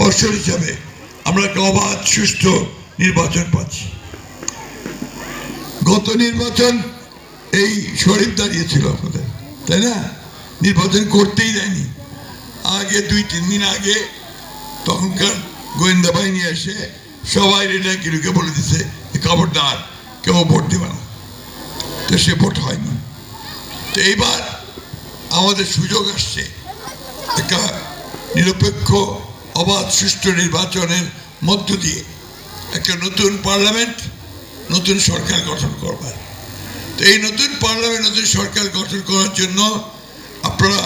ফসল হিসাবে আমরা একটা অবাধ সুষ্ঠু নির্বাচন পাচ্ছি। গত নির্বাচন এই শরীফ দাঁড়িয়েছিল আপনাদের, তাই না? নির্বাচন করতেই দেয়নি। আগে 2-3 দিন আগে তখনকার গোয়েন্দা বাহিনী এসে সবাই রেডাকিরুকে বলে দিছে খবরদার কেউ ভোট দেবে না। তো সে ভোট হয়নি। তো এইবার আমাদের সুযোগ আসছে একটা নিরপেক্ষ অবাধ সুষ্ঠু নির্বাচনের মধ্য দিয়ে একটা নতুন পার্লামেন্ট, নতুন সরকার গঠন করবার। তো এই নতুন পার্লামেন্ট, নতুন সরকার গঠন করার জন্য আপনারা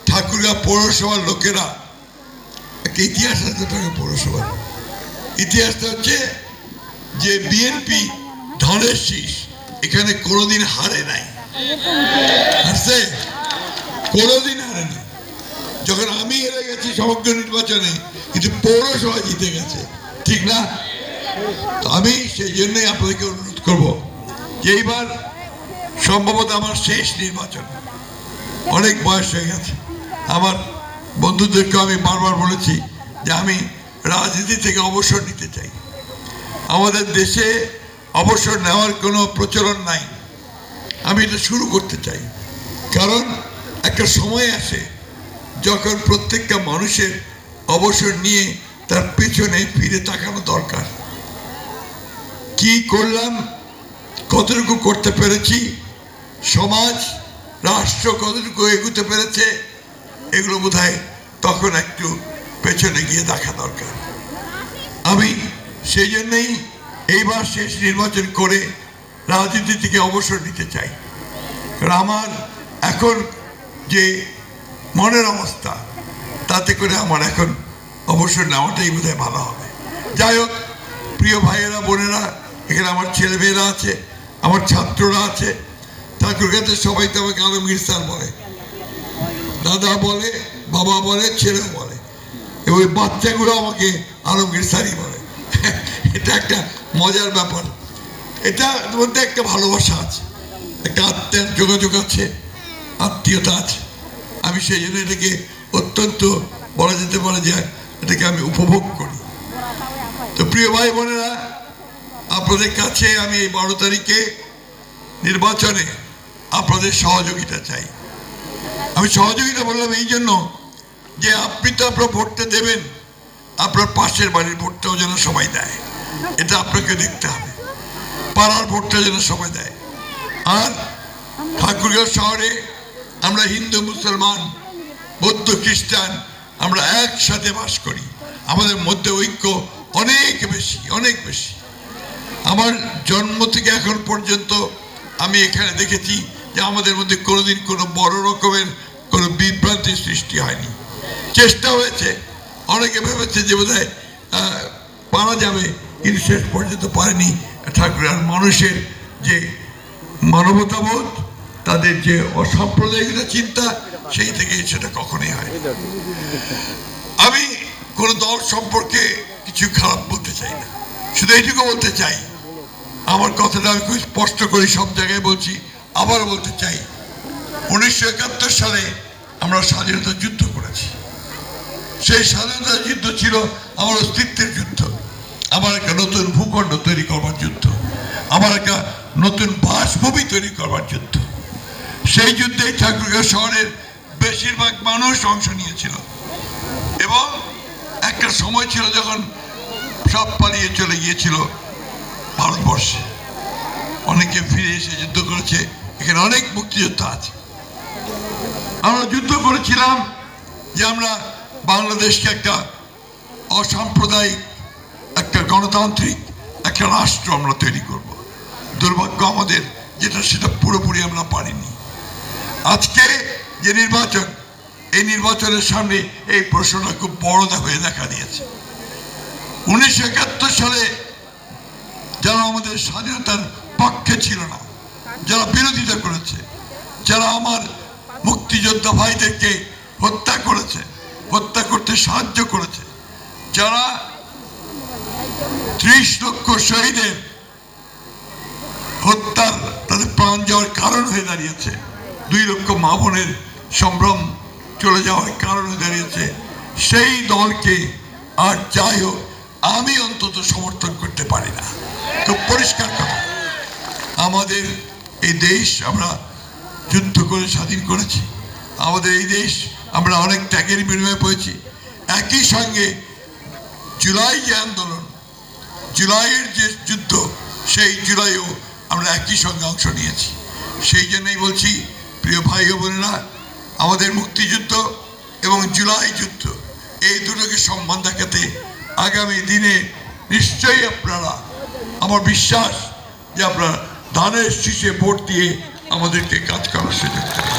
ঠাকুরগাঁও পৌরসভার লোকেরা একটা ইতিহাস আছে। পৌরসভার ইতিহাসটা হচ্ছে যে বিএনপি ধানের শীষ এখানে কোনোদিন হারে নাই, হারছে? কোনোদিন হারেনি। যখন আমি হেরে গেছি সমগ্র নির্বাচনে, কিন্তু পৌরসভা জিতে গেছে, ঠিক না? তো আমি সেই জন্যই আপনাদেরকে অনুরোধ করব যে এইবার সম্ভবত আমার শেষ নির্বাচন, অনেক বয়স হয়ে গেছে। আমার বন্ধুদেরকে আমি বারবার বলেছি যে আমি রাজনীতি থেকে অবসর নিতে চাই। আমাদের দেশে অবসর নেওয়ার কোনো প্রচলন নাই। আমি এটা শুরু করতে চাই, কারণ একটা সময় আসে যখন প্রত্যেকটা মানুষের অবসর নিয়ে তার পেছনে ফিরে তাকানো দরকার। কি করলাম, কতটুকু করতে পেরেছি, সমাজ রাষ্ট্র কতটুকু এগুতে পেরেছে, এগুলো বোধহয় তখন একটু পেছনে গিয়ে দেখা দরকার। আমি সেই জন্যই এইবার শেষ নির্বাচন করে রাজনীতি থেকে অবসর নিতে চাই। কারণ আমার এখন যে মনের অবস্থা, তাতে করে আমার এখন অবসর নেওয়াটাই বোধহয় ভালো হবে। যাই হোক, প্রিয় ভাইয়েরা বোনেরা, এখানে আমার ছেলেমেয়েরা আছে, আমার ছাত্ররা আছে। ঠাকুরগাঁতে সবাই তো আমাকে আলমগীর স্যার বলে, দাদা বলে, বাবা বলে, ছেলেও বলে, ওই বাচ্চাগুলো আমাকে আলমগীর স্যারই বলে। এটা একটা মজার ব্যাপার। এটার মধ্যে একটা ভালোবাসা আছে, একটা আত্মার যোগাযোগ আছে, আত্মীয়তা আছে। আমি সেই জন্য এটাকে অত্যন্ত বলা যেতে পারে যে এটাকে আমি উপভোগ করি। তো প্রিয় ভাই বোনেরা, আপনাদের কাছে আমি এই 12 তারিখে নির্বাচনে আপনাদের সহযোগিতা চাই। আমি সহযোগিতা বললাম এই জন্য যে আপনি তো আপনার ভোটটা দেবেন, আপনার পাশের বাড়ির ভোটটাও যেন সবাই দেয়, এটা আপনাকে দেখতে হবে। পাড়ার ভোটটা যেন সবাই দেয়। আর ঠাকুরগাঁও শহরে আমরা হিন্দু, মুসলমান, বৌদ্ধ, খ্রিস্টান আমরা একসাথে বাস করি। আমাদের মধ্যে ঐক্য অনেক বেশি, অনেক বেশি। আমার জন্ম থেকে এখন পর্যন্ত আমি এখানে দেখেছি যে আমাদের মধ্যে কোনোদিন কোনো বড় রকমের কোনো বিভ্রান্তির সৃষ্টি হয়নি। চেষ্টা হয়েছে, অনেকে ভেবেছে যে বোধহয় পারা যাবে, কিন্তু শেষ পর্যন্ত পারেনি। ঠাকুরের মানুষের যে মানবতাবোধ, তাদের যে অসাম্প্রদায়িক চিন্তা, সেই থেকে সেটা কখনোই হয়। আমি কোনো দল সম্পর্কে কিছু খারাপ বলতে চাই না, শুধু এইটুকু বলতে চাই, আমার কথাটা আমি খুব স্পষ্ট করে সব জায়গায় বলছি, আবার বলতে চাই, 1971 সালে আমরা স্বাধীনতা যুদ্ধ করেছি। সেই স্বাধীনতা যুদ্ধ ছিল আমার অস্তিত্বের যুদ্ধ, আমার একটা নতুন ভূখণ্ড তৈরি করবার যুদ্ধ, আমার একটা নতুন বাসভূমি তৈরি করবার যুদ্ধ। সেই যুদ্ধে ঠাকুরগাঁও শহরের বেশিরভাগ মানুষ অংশ নিয়েছিল। এবং একটা সময় ছিল যখন সব পালিয়ে চলে গিয়েছিল ভারতবর্ষে, অনেকে ফিরে এসে যুদ্ধ করেছে। এখানে অনেক মুক্তিযোদ্ধা আছে। আমরা যুদ্ধ করেছিলাম যে আমরা বাংলাদেশকে একটা অসাম্প্রদায়িক, একটা গণতান্ত্রিক একটা রাষ্ট্র আমরা তৈরি করব। দুর্ভাগ্য আমাদের যেটা, সেটা পুরোপুরি আমরা পারিনি। আজকে যে নির্বাচন, এই নির্বাচনের সামনে এই প্রশ্নটা খুব বড় হয়ে দেখা দিয়েছে। 1971 সালে যারা আমাদের স্বাধীনতার পক্ষে ছিল না, যারা বিরোধিতা করেছে, যারা আমার মুক্তিযোদ্ধা ভাইদেরকে হত্যা করেছে, হত্যা করতে সাহায্য করেছে, যারা 30 লক্ষ শহীদের হত্যার, তাদের প্রাণ যাওয়ার কারণ হয়ে দাঁড়িয়েছে, 2 লক্ষ মা বোনের সম্ভ্রম চলে যাওয়ার কারণ হয়ে দাঁড়িয়েছে, সেই দলকে আর যাই হোক আমি অন্তত সমর্থন করতে পারি না। খুব পরিষ্কার কথা, আমাদের এই দেশ আমরা যুদ্ধ করে স্বাধীন করেছি, আমাদের এই দেশ আমরা অনেক ত্যাগের বিনিময়ে পেয়েছি। একই সঙ্গে জুলাই যে আন্দোলন, জুলাইয়ের যে যুদ্ধ, সেই জুলাইও আমরা একই সঙ্গে অংশ নিয়েছি। সেই জন্যই বলছি প্রিয় ভাই ও বোনেরা, আমাদের মুক্তিযুদ্ধ এবং জুলাই যুদ্ধ এই দুটোকে সম্মান দেখাতে আগামী দিনে নিশ্চয়ই আপনারা, আমার বিশ্বাস যে আপনারা ধানের শীষে ভোট দিয়ে আমাদেরকে কাজ করার সুযোগ দেবেন।